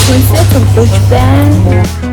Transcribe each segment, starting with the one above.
Хөлсөө тоглож байна.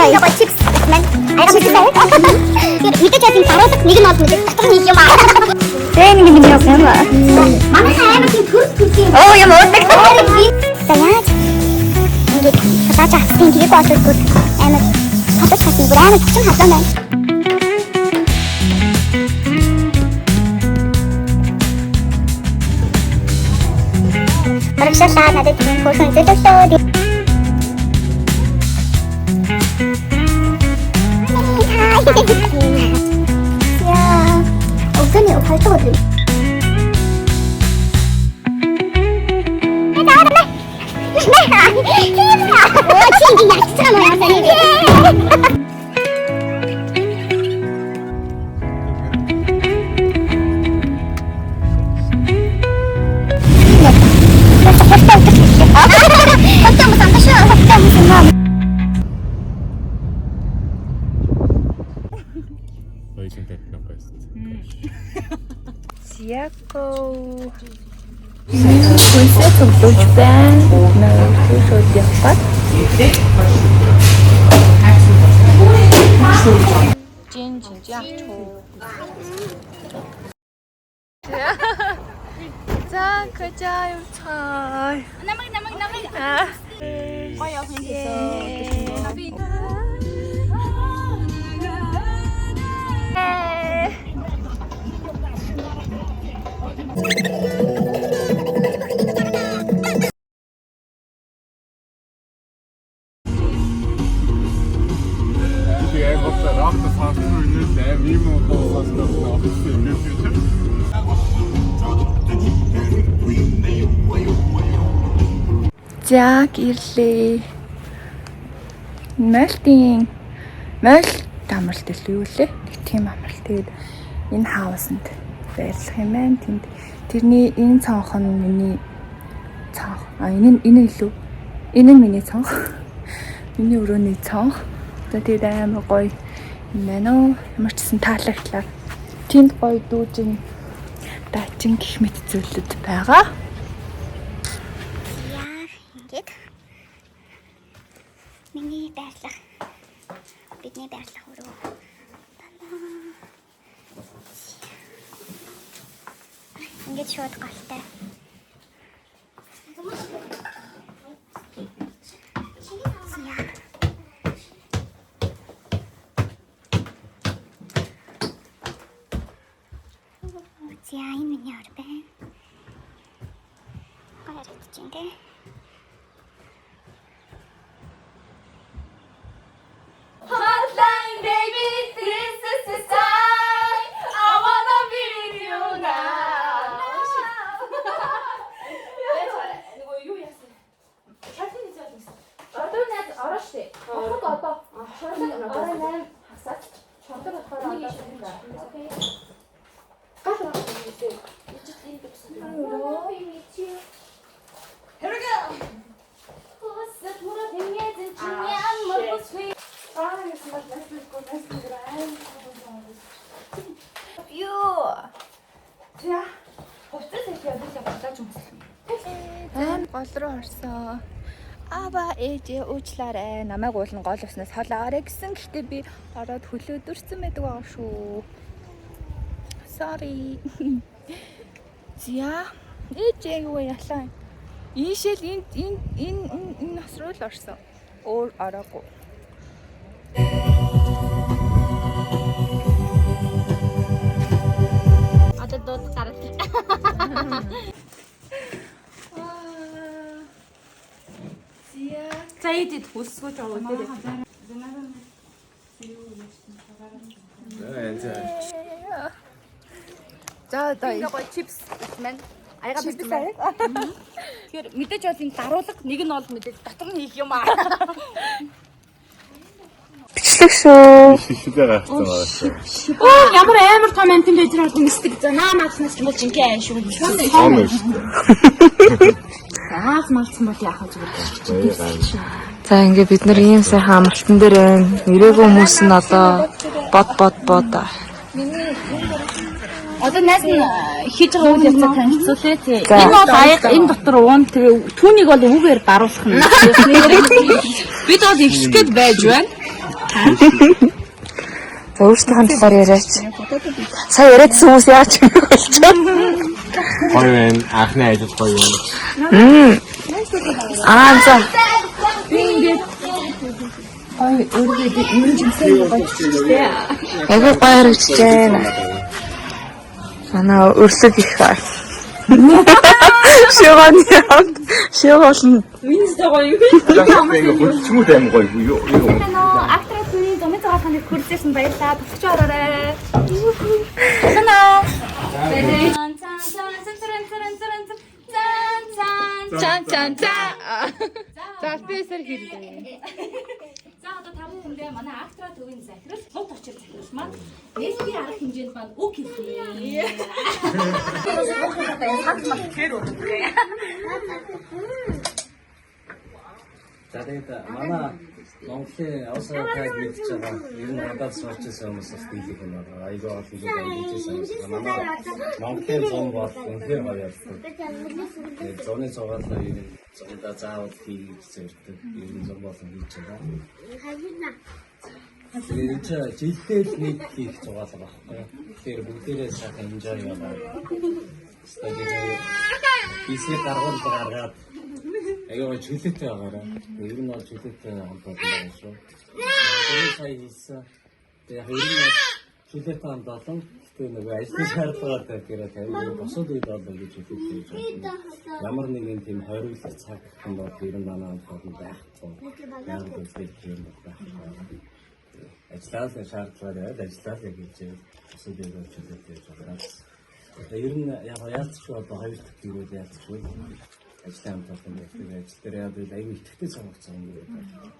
이거 칩스 맨 아이가 무슨 말? 밑에 저기 바로 이게 나왔는데 딱 이게 막 Тэ нэг миний явсан юм аа. манай хайр тийм төрс төрс Оо юм уудаг. За яаж ингээд хатаач авсан тэгээд болчихгүй амар хатаач хатсан бүр амар чинь хатаа байна. Барагшаалаа надад тийм хөрсөн зэлэлөө. 야, 옥선이 발톱을. Яко. Хөлсөө тоглож байна. Нөө шууд явах. Жин яачуу. За качаа явцгаа. Намайг. Гоё явах юм гэсэн. Jeg har gått rart og tatt funnet det vi må få oss til å За ирлээ. Мойл амралт илүү юу лээ. Тийм амралт. Тэгээд энэ хаусанд байрлах юм байна. Тэнд тэрний энэ цонх нь миний цонх. Энэ илүү. Энэ нь миний цонх. Миний өрөөний цонх. Тэгээд амар гоё юм байна уу. Ямар ч гэсэн таалагдлаа. Тэнд гоё дүүжин дачин гэх мэт зүйлүүд байгаа. Ингээд миний байрлах бидний байрлах өрөө. Ингээд шууд галтай. За энэ миний ор байна. Гараад чинь дээ. Hotline baby, this is the sign. I wanna be with you now. 이거 유야스. 샤틴이 진짜 있어. 저도 내 알았지. 아까 아빠. 저도 알았네. 학사. 저도 알았다. 오케이. 가서 이제 이쪽 hello. Here we go. Хочет мура деньги, чуян, морко свой. Юу. За. Хувцас их ядаж гадаж өмслөө. Аим гол руу орсон. Аба ээжээ уучлаарай. Намайг уулын гол уснаас холоорой гэсэн. Гэхдээ би ороод хөлөөдөрсөн байдаг байгаа шүү. Sorry. За. Ээжээ юу ялаа. Ийшэл энэ нас руу л орсон. Өөр ороогүй. Одоо дууд гараад. Зя. За идэд хүсгэж аваа дээр. За одоо гоё чипс маань аяга бэлдсэн байна. Тэгэхээр мэдээж бол энэ даруулга нэг нь бол мэдээж дотор нь хийх юм аа. бичлэг шүү. Шишгээ гарсан байна. Ямар амар том антин байж байгаа юм сдэг. За наа малснаас ч юм бол жинхэнэ айн шүү. Том шүү дээ. Аас малсан бол яах вэ зүгээр. За ингээ бид нар ийм сайхан амралтан дээр байна. Ирээгүй хүмүүс нь одоо бод. Одоо нас нь хийж байгаа үйл явцаа танилцуулъя тий. Энэ бол аяга энэ дотор уун тэгээ түүнийг бол үгээр даруулах нь. Бид бол ихсгээд байж байна. За өөрсдийнхөө талаар яриач. Сая яриадсан хүмүүс яаж юм болчихоо. Гоё байна. Анхны ажил гоё байна. За. Ой өөрөө энэ жимсээ гоё чижтэй. Яггүй гоё харагдаж байна. Санаа өрсөг их бай. Шивон. Минстэй гоё юу. Яг хөдөлмөр аим гоё юу. Актрис миний зомын цагааны хүрдсэн баярлаа. Төгсч ороорой. Санаа. Цан. За спесэр хэлээ. За одоо та бүхэндээ манай Актра төвийн захирал тод очир захирал маань нэлтийн арга хэмжээнд маань үг хэлээ. За тэгээд манай Монголын авсаа таг мэдж байгаа ер нь гадаад сурч байсан хүмүүс бас дийлэх юм байна. Айгаа олон зүйл ажиллаж байсан. Манай Монголын зам бол үнэхээр гоё явдаг. Тэгээд зуны цугаалаа ер нь зундаа заавал хийх зэрэг ер нь зам болон хийж байгаа. Тэгээд жилдээ л нэг хийх цугаалаа багхгүй. Тэгэхээр бүгдээрээ сайхан enjoy яваа. Тэгээд бисээ гаргаад аяга чөлөөтэй байгаараа. Ер нь бол чөлөөтэй хамтаад байгаа шүү. Тэр сая хийсэн. Яг ер нь чөлөөтэй хамтаад гэхдээ нэг ажлын шаардлагатай гэрээ тавьж босоод үед бол гэж чөлөөтэй хийж байна. Ямар нэгэн тийм хориглох цаг юм бол ер нь манай хамтад байхгүй. Яг үгүй тийм байхгүй. Ажлаа шаардлагатай ажиллаа гэж босоод үед чөлөөтэй хийж байгаа. Ер нь яг яалтч одоо хоёр дахь гэрүүд яалтч үү. Ажлын хамтлагын ажил дээр яг аюу итгэвтэй санагдсан юм байна.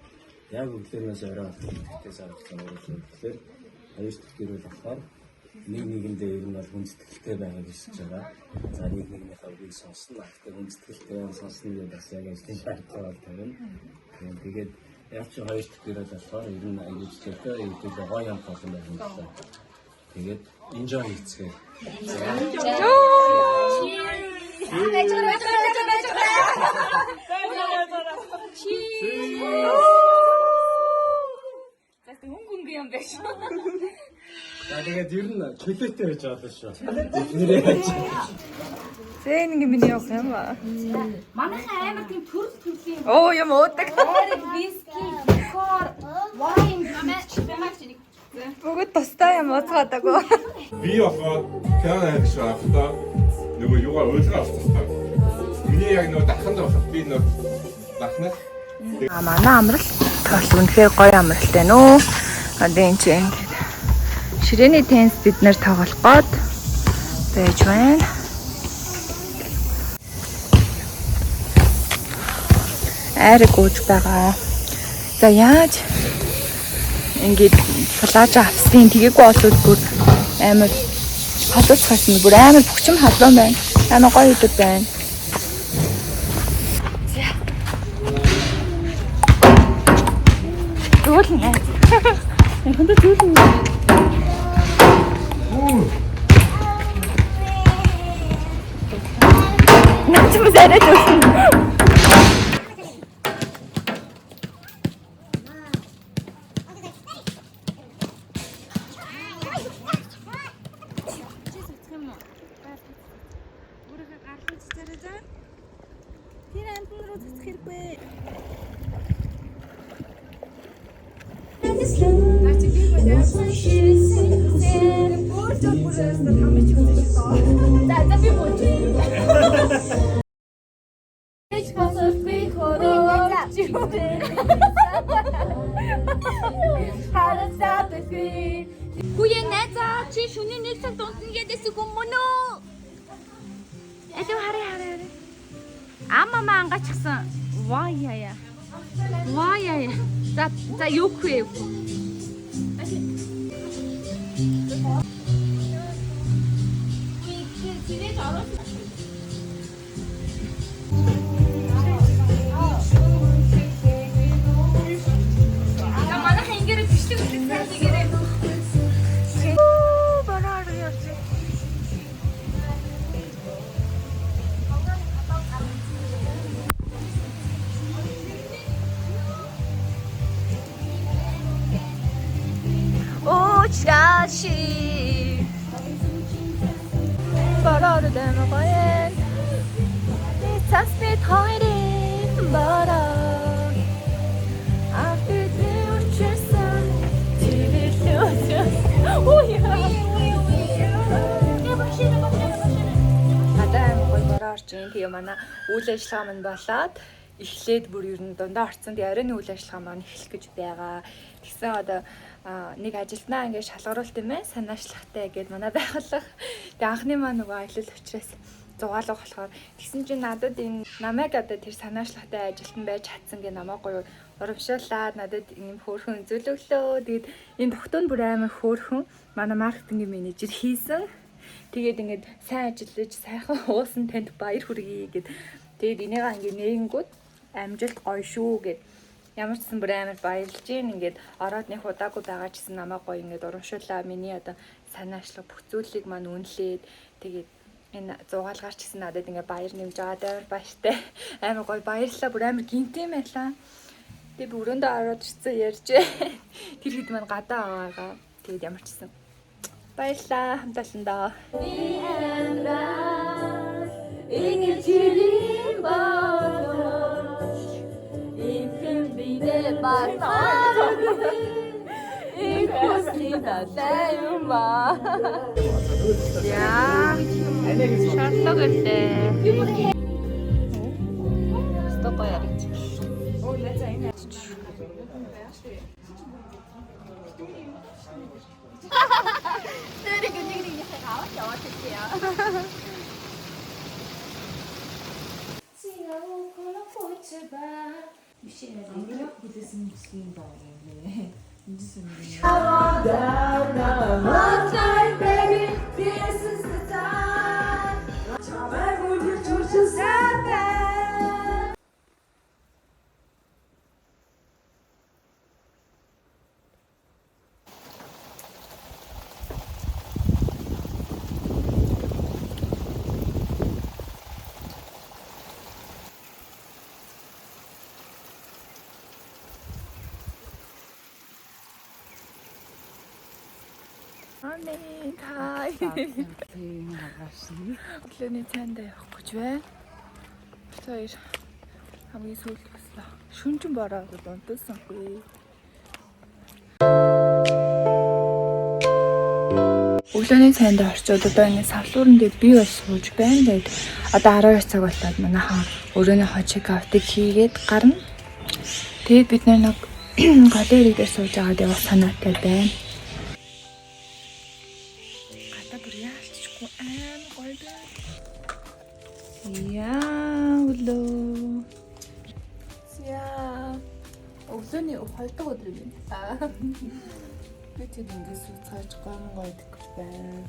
Яг өглөөнөөс орой итгэвтэй санагдсан юм байна. Тэгэхээр аюу итгэвтэй болохоор нэгэндээ ер нь бол хүндэтгэлтэй байгааг хэлж байгаа. За нэгнийхээ үгийг сонсно. Гэхдээ хүндэтгэлтэй сонсно гэдэг бас яг ажлын шаардлага тавина. Тэгээд яг ч хоёр итгэвтэй болохоор ер нь аюу итгэвтэй гэдэг гоё юм болсон байна. Тэгээд enjoy хийцгээе. Юм биш. Тэгээд ер нь чөлөөтэй байж байгаа шүү. Зэн ингэ миний явах юм ба. Манайхаа амар тийм төрлийн Оо юм уудаг. виски, ликер, вайн мамаач Бүгд тустай юм ууцгаадаг. Би болохоор Канада гэж байхдаа нөгөө юугаар ойлгоо авчихсан. Миний яг нөгөө даханд болох би нөгөө дахнах. Манай амралт тоол үнэхээр гоё амралт байна уу. Одоо энэ чинь ширээний тенс бид нэр тоглох гээд байж байна. Ариг ууж байгаа. За яаж ингээд плажа авсан тгийггүй болоод бүр амар хадаж хасан бүр амар бөхчм халуун байна. Амар гоё идэв байна. Зөөлнэ. Эхэндээ зөөлнэ. Начим зэрэг зөөлнө. How to stop the fear? шөнийн 1 цаг дундна гэдээс өмнө үү? Элэв хараа. Амаа ангаачихсан. Ваа яа. За юу хөө. Чаши бараар дэмэгэн цас бит хайрын бараа афter чсэн тэлэлөөс Адан гой бараар чинь тийм манай үйл ажиллагаа мань болоод эхлээд бүр ер нь дундаа орцсон. Тэгээ оройн үйл ажиллагаа маань эхлэх гэж байгаа. Тэгсэн одоо нэг ажилтнаа ингээд шалгаруулт юм ээ санаачлахтай гэдээ манай байгууллага. Тэгээ анхны маань нөгөө аялал учраас зугаалга болохоор тэгсэн чинь надад энэ намайг одоо тэр санаачлахтай ажилтан байж чадсан гэ намайг гоё урамшуулаад надад ийм хөөрхөн зөвлөглөө. Тэгээд энэ тогтоонд бүр амар хөөрхөн манай маркетингийн менежер хийсэн. Тэгээд ингээд сайн ажиллаж сайхан уусан танд баяр хүргэе гэд. Тэгээд энийгээ ингээд нээнгүүд амжилт гоё шүү гэд. Ямар ч сан бүр амар баярлж гин ингээд ороод нэг удаагүй байгаа ч гэсэн намайг гоё ингээд урамшуулаа. Миний одоо санаачлах бүх зүйлийг маань үнэлээд тэгээд энэ зугаалгаар ч гэсэн надад ингээд баяр нэмж байгаа даяар баяртай. Амар гоё баярлалаа. Бүр амар гинтэм байлаа. Тэгээд өрөөндөө ороод ирсэн ярьж. Тэр хэд маань гадаа аваагаа. Тэгээд ямар ч сан баярлалаа хамтаалсандаа. Ingin cilik balos, ingin bide batar, ingin kita sayuma. Ya, şartla götte. Stop ayarak çık. Dari gini sekali jawab ya. Amin. Hi. Өглөөний цайнд явах гэж байна. Тэр хамгийн сүүлд өслөө. Шүнжин бороод унтсангүй. Өглөөний цайнд орчод одоо энэ савлуурн дээр би бас сууж байна. Тэгээд одоо 12 цаг болоод манайхан өрөөний хожиг автыг хийгээд гарна. Тэгээд бид нэг галерей дээр сууж байгаа дээр санаатай байна. Яа, өглөөний 2 дахь өдөр юм. Би тийм ингээс цааж гомгоо идэх гэж байна.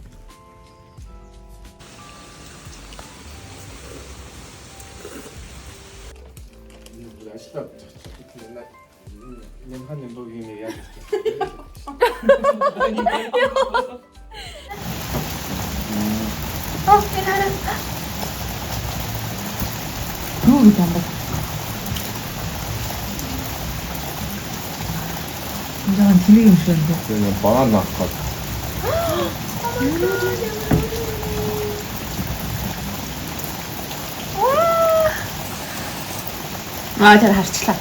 아시다. 맨날 한 연도기네 해야 돼. 누구도 안 봤어. 굉장한 딜링이 있었는데. 그냥 바나나 컷. Тэр харчлаа.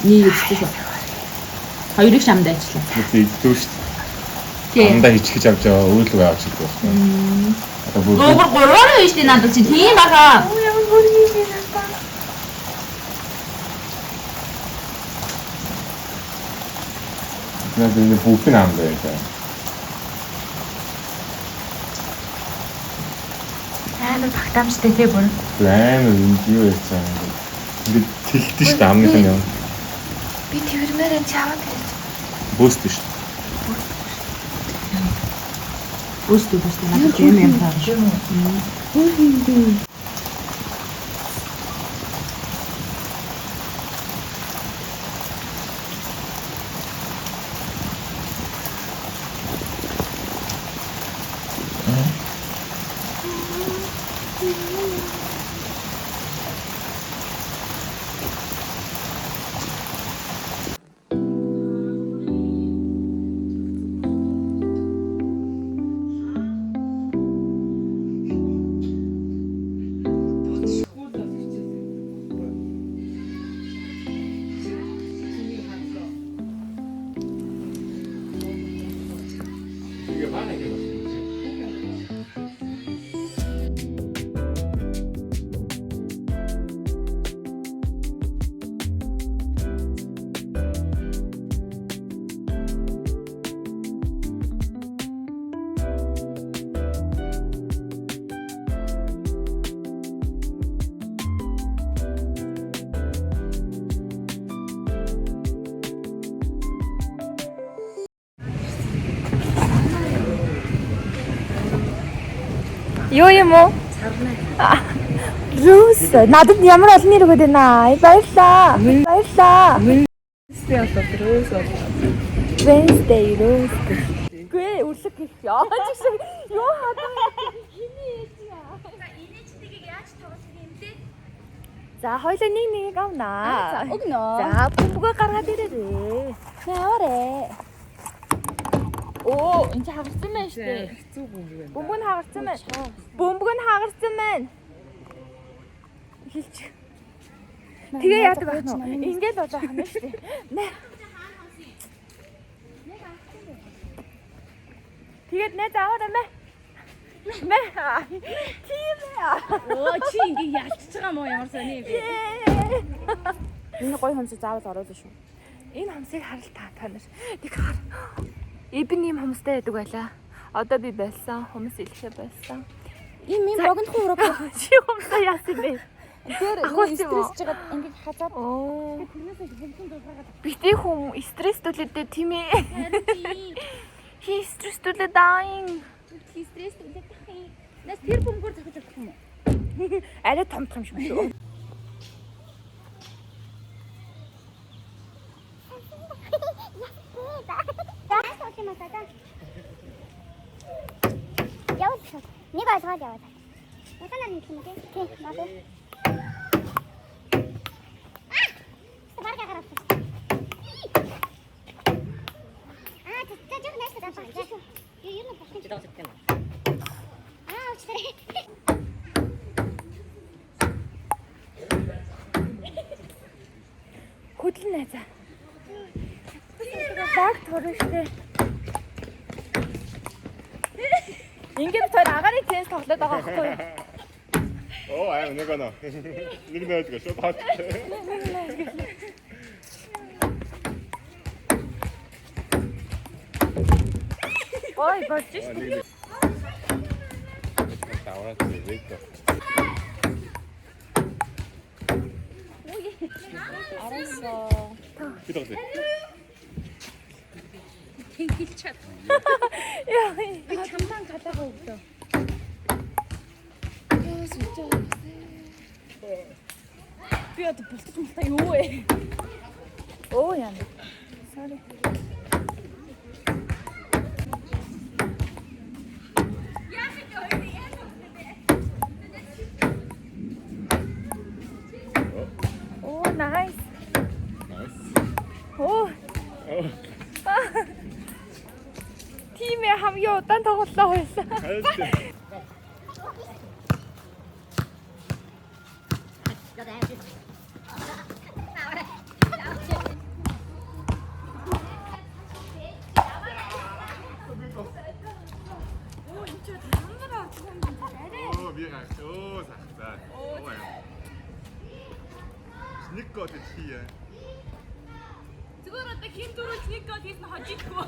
Нэг үзчихлээ. Хоёрыг шамд ажиллаа. 그때 иддүү шүү дээ. Амдаа хичгэж авч байгаа үйлгүй авч идэх байна. Одоо бүр гурван биш дээ надад чи тийм баха. 그냥 이제 부피는 안 돼. амар багтаамжтай тий бүр. Амар юу яцсан. Ингээд тэлдэж шүү дээ амных нь. Би тэрмээрээ чаваад байж. Бөөст шүү. Бөөстөө надад юм таа шүү. Юу юм уу? Рус. Надад ямар олон нэр өгöd байна. Баярлаа. Баярлаа. Wednesday болоод Rose болоо. Wednesday Rose. Гүй үрлэг гэх яа. Юу хадаа. За хоёлаа нэг авнаа. Өгнө. За бөмбөгөө гаргаад ирээрээ. Наваарэ. Оо энэ хагарсан байна шүү дээ. Хэцүү бөмбөг байна. Бөмбөг нь хагарсан байна. Бөмбөг нь хагарсан байна. Хэлж. Тэгээ яадаг байх нь. Ингээд болж байгаа юм шүү дээ. Нэ. Тэгээд нэ заавар юм бэ? Мэ. Тийм ээ. Оо чи ингэ ялчж байгаа мó ямар сони юм бэ? Энэ гоё хомсыг заавал оруулаа шүү. Энэ хомсыг харал та нар. Тэг хар. Эбэн ийм хомстой байдаг байлаа. Одоо би байсан, хомс илэхэ байсан. Ийм богинохон ураг. Чи хомсоо яасан бэ? Тэр стресс жигээд ингэж хазаад. Оо. Тэрнээс хэмхэн дуулгаад. Битээ хүм стресстүүлээд тийм ээ. Хи стресстүүлээд даин. Стресс үлдэх юм. Нас тэр бөмбөр захиж өгөх юм уу? Арай том юм шиг шүү. Явуулсан. Нэг ойлгоод явуулсан. Утанаар нэг юм тий. Надад. Барга гараад. Тэт жоо нэштэй даа. Юу юм бэ? Чи давсах юм. Өчтөрэй. Хөдлөн найзаа. Баг төрөштэй. Ингээд тэр агаарын тенс тоглоод байгаа байхгүй юу? Оо аа нэг оноо. Нэг нөөдгөө шууд хат. Ой, болж шүү. Таваад зэвэт. Арайсоо. Бидээ. Тэнгил чад. Яа. Би чамдан гадаагаа өгдөө. Би одоо бултаж мултаа юу вэ? Оо яа. Sorry. Oh, nice. Nice. Oh. Тимээ хамгийн удаан тоглолоо байсан. Оо би гаш. Оо сахтаа. Оо яа. Нэг гол хийе. Зүгээр одоо хин дөрөв нэг гол хийсэн хожиггүй.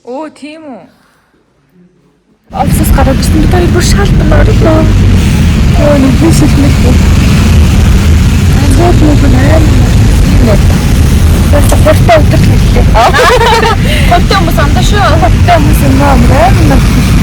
Оо тийм үү. Офисээс гараад ирсэн бид хоёр бүр шаалтан орлоо. Оо нэг шилмэл бүү. Цаад нэг нээр. Бasta хортой өдөр хэллээ. Хортой хүмүүс андаа шүү. Хортой хүмүүс юм аа.